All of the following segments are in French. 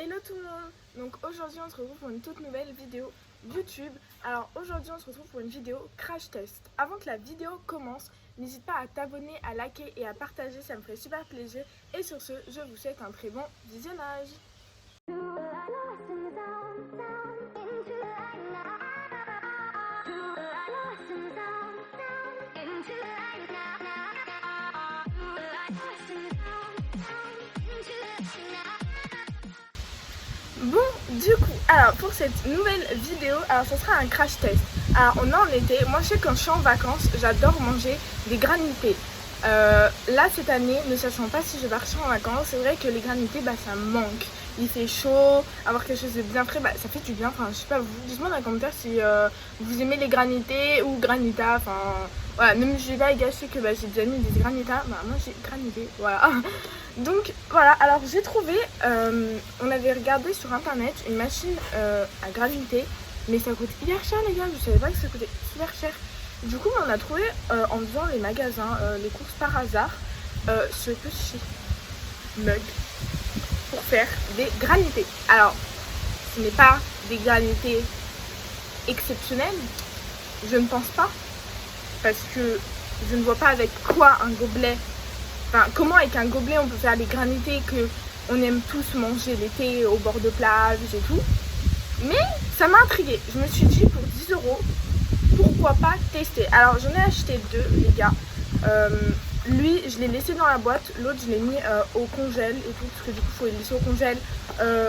Hello tout le monde. Donc aujourd'hui on se retrouve pour une toute nouvelle vidéo YouTube. Alors aujourd'hui on se retrouve pour une vidéo crash test. Avant que la vidéo commence, n'hésite pas à t'abonner, à liker et à partager, ça me ferait super plaisir. Et sur ce, je vous souhaite un très bon visionnage. Bon, du coup, alors pour cette nouvelle vidéo, alors ce sera un crash test. Alors on est en été, moi je sais quand je suis en vacances, j'adore manger des granités. Là cette année, ne sachant pas si je vais partir en vacances, c'est vrai que les granités, ça me manque. Il fait chaud, avoir quelque chose de bien frais, ça fait du bien. Enfin, je sais pas, vous dites-moi dans les commentaires si vous aimez les granités ou granita. Enfin, voilà, ne me jugez pas les gars, je sais que j'ai déjà mis des granitas. Moi j'ai granité, voilà. Donc voilà, alors j'ai trouvé, on avait regardé sur internet une machine à gravité, mais ça coûte hyper cher les gars, je savais pas que ça coûtait hyper cher. Du coup on a trouvé en faisant les magasins, les courses par hasard, ce petit mug pour faire des granités. Alors ce n'est pas des granités exceptionnelles, je ne pense pas, parce que je ne vois pas avec quoi un gobelet. Enfin, comment avec un gobelet on peut faire les granités que on aime tous manger l'été au bord de plage et tout. Mais ça m'a intriguée. Je me suis dit pour 10 €, pourquoi pas tester. Alors j'en ai acheté deux les gars. Lui je l'ai laissé dans la boîte, l'autre je l'ai mis au congèle et tout. Parce que du coup il faut les laisser au congèle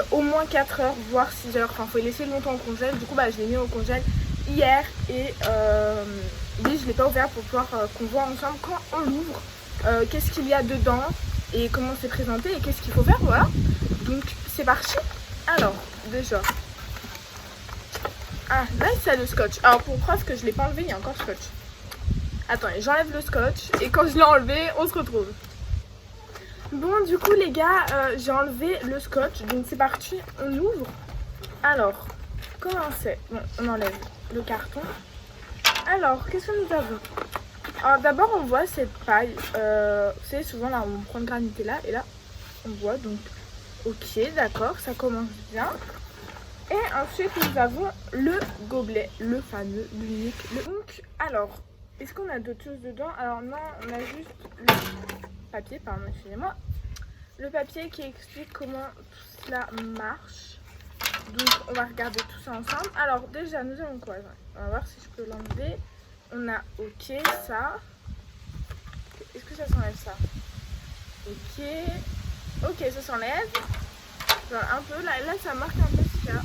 au moins 4 heures voire 6 heures. Enfin faut les laisser longtemps au congèle. Du coup je l'ai mis au congèle hier. Et lui je l'ai pas ouvert pour pouvoir qu'on voit ensemble quand on l'ouvre. Qu'est-ce qu'il y a dedans et comment c'est présenté et qu'est-ce qu'il faut faire, voilà. Donc c'est parti. Alors déjà, là c'est le scotch. Alors pour preuve que je l'ai pas enlevé, il y a encore scotch. Attendez, j'enlève le scotch et quand je l'ai enlevé on se retrouve. Bon du coup les gars, j'ai enlevé le scotch, donc c'est parti, on ouvre. Alors comment c'est? Bon, on enlève le carton. Alors qu'est-ce que nous avons? Alors d'abord on voit cette paille, vous savez souvent là on prend le granité là et là on voit, donc ok d'accord, ça commence bien. Et ensuite nous avons le gobelet, le fameux, l'unique, le donc. Alors est-ce qu'on a d'autres choses dedans? Alors non, on a juste le papier, pardon excusez-moi, le papier qui explique comment tout cela marche. Donc on va regarder tout ça ensemble. Alors déjà nous avons quoi? On va voir si je peux l'enlever. On a ok ça. Est-ce que ça s'enlève ça? Ok ça s'enlève. Un peu là ça marque un peu ce qu'il y a.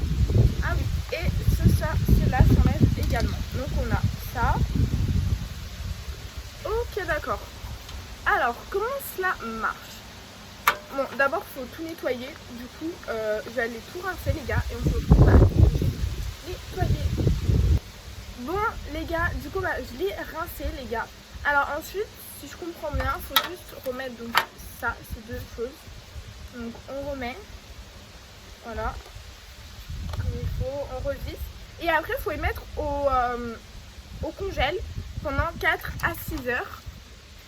Ah oui, et cela s'enlève également. Donc on a ça. Ok d'accord. Alors comment cela marche? Bon d'abord il faut tout nettoyer. Du coup je vais aller tout rincer les gars et on se retrouve à nettoyer. Bon les gars, du coup je l'ai rincé les gars. Alors ensuite, si je comprends bien, il faut juste remettre donc ça, ces deux choses. Donc on remet, voilà, comme il faut, on revisse. Et après il faut les mettre au congèle pendant 4 à 6 heures.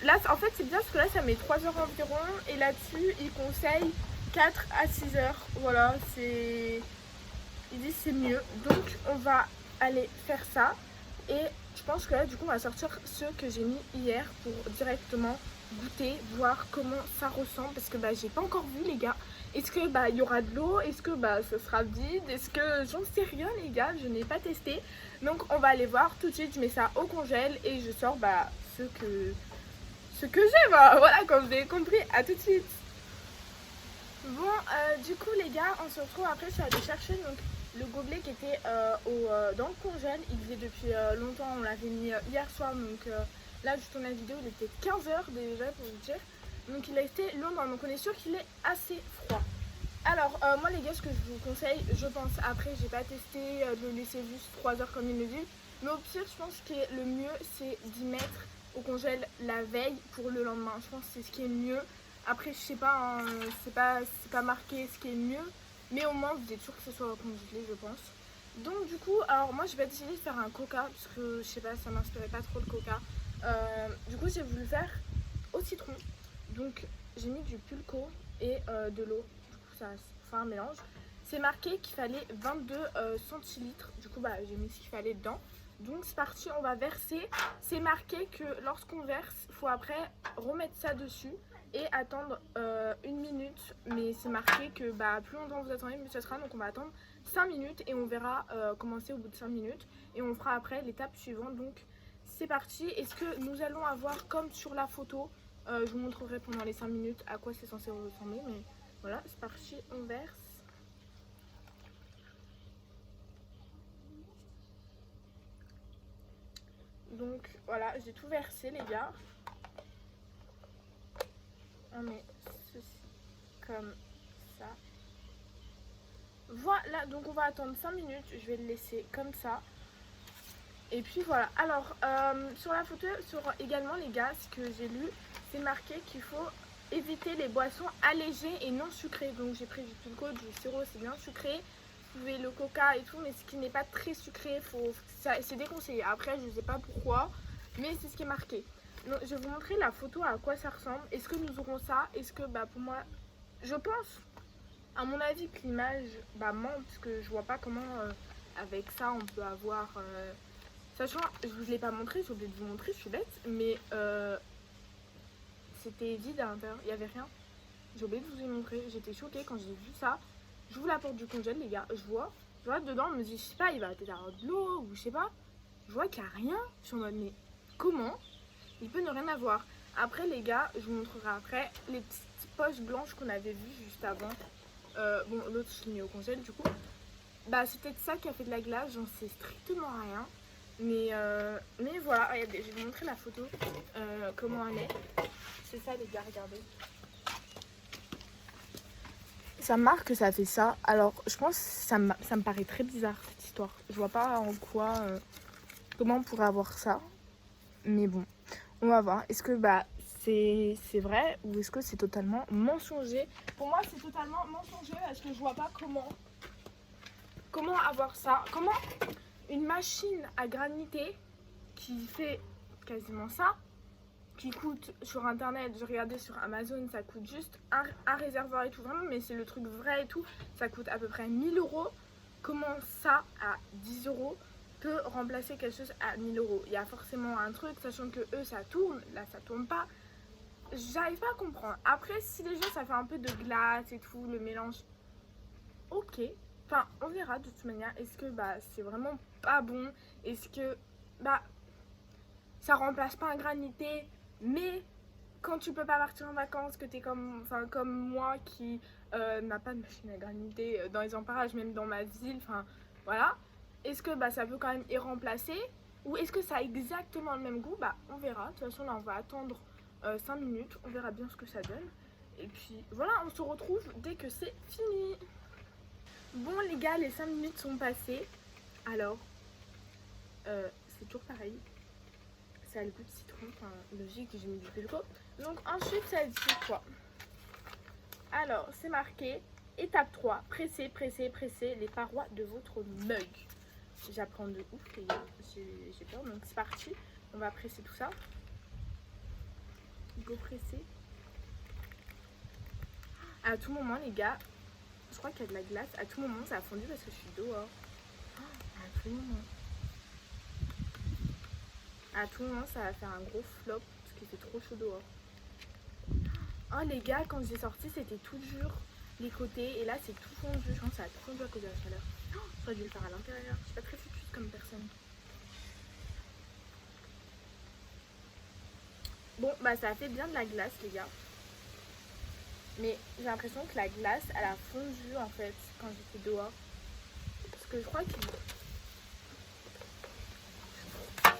Là en fait c'est bien parce que là ça met 3 heures environ. Et là-dessus il conseille 4 à 6 heures. Voilà, il dit c'est mieux. Donc on va aller faire ça. Et je pense que là du coup on va sortir ceux que j'ai mis hier pour directement goûter, voir comment ça ressemble. Parce que j'ai pas encore vu les gars. Est-ce que il y aura de l'eau? Est-ce que ce sera vide? Est-ce que j'en sais rien les gars, je n'ai pas testé. Donc on va aller voir tout de suite. Je mets ça au congèle et je sors ce que j'ai, voilà, comme vous avez compris. À tout de suite. Bon du coup les gars on se retrouve. Après je suis allée chercher donc le gobelet qui était dans le congèle. Il faisait depuis longtemps, on l'avait mis hier soir. Donc là je tourne la vidéo, il était 15 h déjà pour vous dire. Donc il a été longtemps, donc on est sûr qu'il est assez froid. Alors moi les gars, ce que je vous conseille, je pense, après j'ai pas testé, de le laisser juste 3 heures comme il le dit. Mais au pire je pense que le mieux c'est d'y mettre au congèle la veille pour le lendemain. Je pense que c'est ce qui est mieux. Après je sais pas, hein, c'est pas marqué ce qui est mieux. Mais au moins vous êtes sûr que ce soit congelé, je pense. Donc du coup, alors moi je vais décider de faire un coca. Parce que je sais pas, ça m'inspirait pas trop le coca. Du coup j'ai voulu faire au citron. Donc j'ai mis du pulco et de l'eau. Du coup ça fait un mélange. c'est marqué qu'il fallait 22 centilitres. Du coup, bah, j'ai mis ce qu'il fallait dedans. Donc c'est parti, on va verser. C'est marqué que lorsqu'on verse, il faut après remettre ça dessus et attendre 1 minute. Mais c'est marqué que bah, plus longtemps vous attendez, mieux ça sera. Donc on va attendre 5 minutes et on verra commencer au bout de 5 minutes. Et on fera après l'étape suivante. Donc c'est parti. Est-ce que nous allons avoir comme sur la photo, je vous montrerai pendant les 5 minutes à quoi c'est censé ressembler. Mais voilà, c'est parti, on verse. Donc voilà, j'ai tout versé les gars. On met ceci comme ça. Voilà, donc on va attendre 5 minutes. Je vais le laisser comme ça. Et puis voilà. Alors, sur la photo, sur également les gars, ce que j'ai lu, c'est marqué qu'il faut éviter les boissons allégées et non sucrées. Donc j'ai pris du Pilco, du sirop, c'est bien sucré. Vous pouvez le coca et tout, mais ce qui n'est pas très sucré, c'est déconseillé. Après, je ne sais pas pourquoi, mais c'est ce qui est marqué. Donc, je vais vous montrer la photo à quoi ça ressemble. Est-ce que nous aurons ça? Est-ce que, bah, pour moi, je pense, à mon avis, que l'image bah, ment, parce que je vois pas comment, avec ça, on peut avoir... Sachant, je vous l'ai pas montré, j'ai oublié de vous montrer, je suis bête, mais c'était vide à l'intérieur, il n'y avait rien. J'ai oublié de vous y montrer, j'étais choquée quand j'ai vu ça. J'ouvre la porte du congèle, les gars, je vois dedans, je me dis, je sais pas, il va peut-être avoir de l'eau ou je sais pas. Je vois qu'il n'y a rien. Je suis en mode, mais comment il peut ne rien avoir? Après, les gars, je vous montrerai après les petites poches blanches qu'on avait vues juste avant. Bon, l'autre, je l'ai mis au congèle, du coup. Bah, c'est peut-être ça qui a fait de la glace, j'en sais strictement rien. Mais voilà, regardez, je vais vous montrer la photo, comment elle est. C'est ça, les gars, regardez. Ça marque que ça fait ça. Alors, je pense que ça me paraît très bizarre, cette histoire. Je vois pas en quoi... comment on pourrait avoir ça. Mais bon, on va voir. Est-ce que bah, c'est vrai ou est-ce que c'est totalement mensonger? Pour moi, c'est totalement mensonger parce que je vois pas comment avoir ça. Comment une machine à graniter qui fait quasiment ça, qui coûte sur internet, je regardais sur Amazon, ça coûte juste un réservoir et tout, vraiment, mais c'est le truc vrai et tout, ça coûte à peu près 1000 euros. Comment ça, à 10 euros, peut remplacer quelque chose à 1000 euros? Il y a forcément un truc, sachant que eux, ça tourne, là, ça tourne pas. J'arrive pas à comprendre. Après, si les gens, ça fait un peu de glace et tout, le mélange, ok. Enfin, on verra de toute manière. Est-ce que bah, c'est vraiment pas bon? Est-ce que bah, ça remplace pas un granité? Mais quand tu peux pas partir en vacances, que t'es comme moi qui n'a pas de machine à graniter dans les parages, même dans ma ville, enfin voilà. Est-ce que bah, ça peut quand même y remplacer? Ou est-ce que ça a exactement le même goût? Bah on verra. De toute façon là on va attendre 5 minutes, on verra bien ce que ça donne. Et puis voilà, on se retrouve dès que c'est fini. Bon les gars, les 5 minutes sont passées. Alors, c'est toujours pareil. Ça a le goût de citron, enfin logique, j'ai mis du Pilco. Donc ensuite ça dit quoi? Alors c'est marqué étape 3, pressez, pressez, pressez les parois de votre mug. J'apprends de ouf les gars, j'ai peur, donc c'est parti. On va presser tout ça. Go presser. À tout moment les gars, je crois qu'il y a de la glace. À tout moment ça a fondu parce que je suis dehors. À tout moment. À tout moment ça va faire un gros flop parce qu'il fait trop chaud dehors. Oh les gars, quand j'ai sorti c'était tout dur les côtés et là c'est tout fondu. Je pense que ça a tout fondu à cause de la chaleur. J'aurais dû le faire à l'intérieur. Je suis pas très futuste comme personne. Bon bah ça a fait bien de la glace les gars. Mais j'ai l'impression que la glace elle a fondu en fait quand j'étais dehors. Parce que je crois que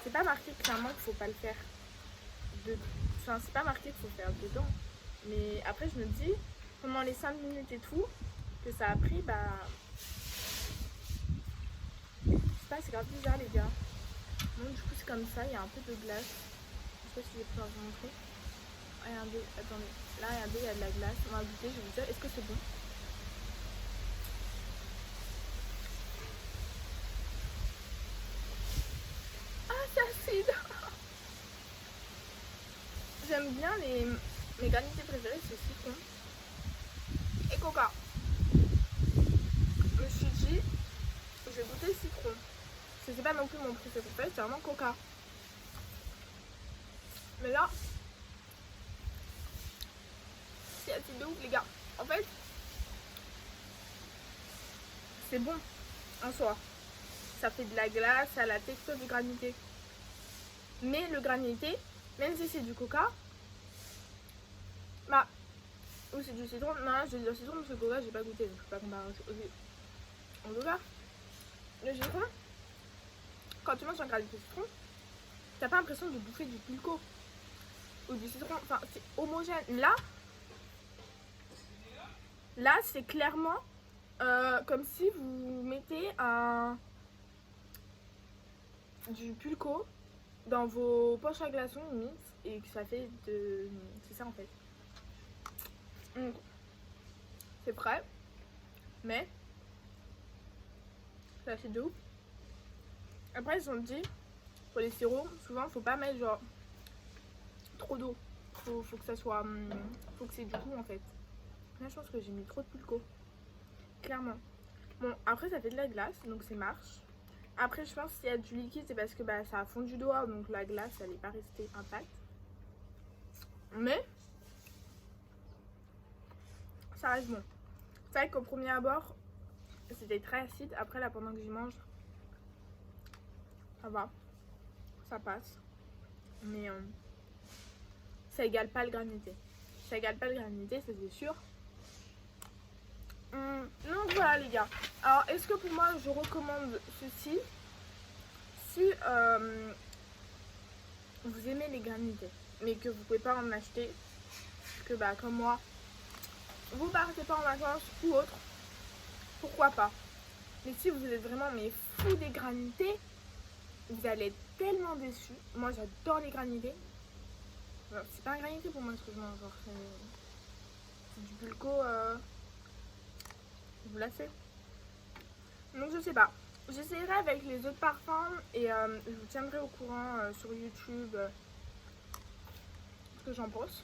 c'est pas marqué clairement qu'il faut pas le faire. Enfin c'est pas marqué qu'il faut faire dedans. Mais après je me dis, pendant les 5 minutes et tout, que ça a pris, bah... Je sais pas, c'est grave bizarre les gars. Bon du coup c'est comme ça, il y a un peu de glace. Je sais pas si je vais pouvoir vous montrer. Regardez, attendez. Là regardez, il y a de la glace. On va goûter, je vais vous dire, est-ce que c'est bon? Ah c'est acide. J'aime bien mes granités préférées, c'est citron et coca. C'est pas non plus mon préféré, c'est vraiment Coca. Mais là, c'est assez de ouf les gars. En fait, c'est bon en soi. Ça fait de la glace, ça a la texture du granité. Mais le granité, même si c'est du coca, bah, ou c'est du citron, non, je vais dire citron parce que le coca, j'ai pas goûté, donc je peux pas comparer. En tout cas, le citron, quand tu manges un granité de citron, t'as pas l'impression de bouffer du pulco ou du citron, enfin, c'est homogène. Là, c'est clairement comme si vous mettez du pulco dans vos poches à glaçons limite et que ça fait de... C'est ça en fait. Donc, c'est prêt, mais ça fait de ouf. Après ils ont dit, pour les sirops, souvent faut pas mettre genre trop d'eau. Faut que ça soit... faut que c'est du goût en fait. Là je pense que j'ai mis trop de pulco. Clairement. Bon, après ça fait de la glace, donc c'est marche. Après je pense qu'il y a du liquide, c'est parce que bah, ça a fondu dehors, donc la glace elle n'est pas restée intacte. Mais ça reste bon. C'est vrai qu'au premier abord c'était très acide. Après là pendant que j'y mange, ça va, ça passe. Mais ça égale pas le granité. Ça égale pas le granité, ça c'est sûr. Donc voilà les gars. Alors est-ce que pour moi je recommande ceci si vous aimez les granités mais que vous pouvez pas en acheter, que bah comme moi vous partez pas en vacances ou autre, pourquoi pas. Mais si vous êtes vraiment mais fou des granités, vous allez être tellement déçus. Moi j'adore les granités. C'est pas un granité pour moi ce que je mange, c'est du pulco glacé. Donc je sais pas. J'essaierai avec les autres parfums et je vous tiendrai au courant sur YouTube ce que j'en pense.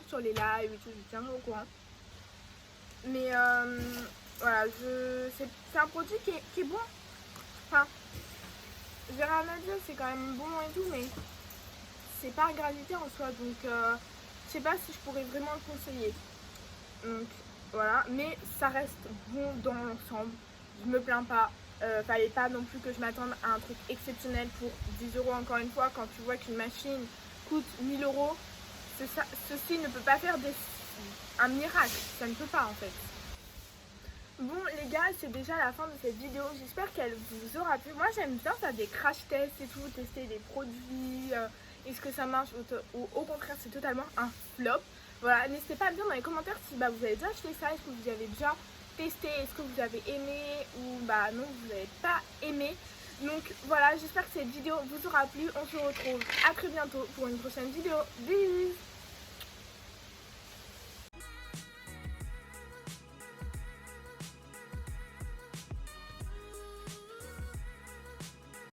Sur les lives et tout, je vous tiendrai au courant. Mais voilà, c'est un produit qui est bon. Enfin, j'ai rien à dire, c'est quand même bon et tout, mais c'est pas gravité en soi. Donc je sais pas si je pourrais vraiment le conseiller. Donc voilà, mais ça reste bon dans l'ensemble. Je me plains pas. Fallait pas non plus que je m'attende à un truc exceptionnel pour 10 € encore une fois. Quand tu vois qu'une machine coûte 1000 €, ceci ne peut pas faire un miracle. Ça ne peut pas en fait. Bon les gars, c'est déjà la fin de cette vidéo. J'espère qu'elle vous aura plu. Moi j'aime bien faire des crash tests et tout, tester des produits. Est-ce que ça marche ou au contraire c'est totalement un flop. Voilà, n'hésitez pas à me dire dans les commentaires si bah, vous avez déjà acheté ça, est-ce que vous avez déjà testé, est-ce que vous avez aimé ou bah non vous n'avez pas aimé. Donc voilà, j'espère que cette vidéo vous aura plu. On se retrouve à très bientôt pour une prochaine vidéo. Bisous.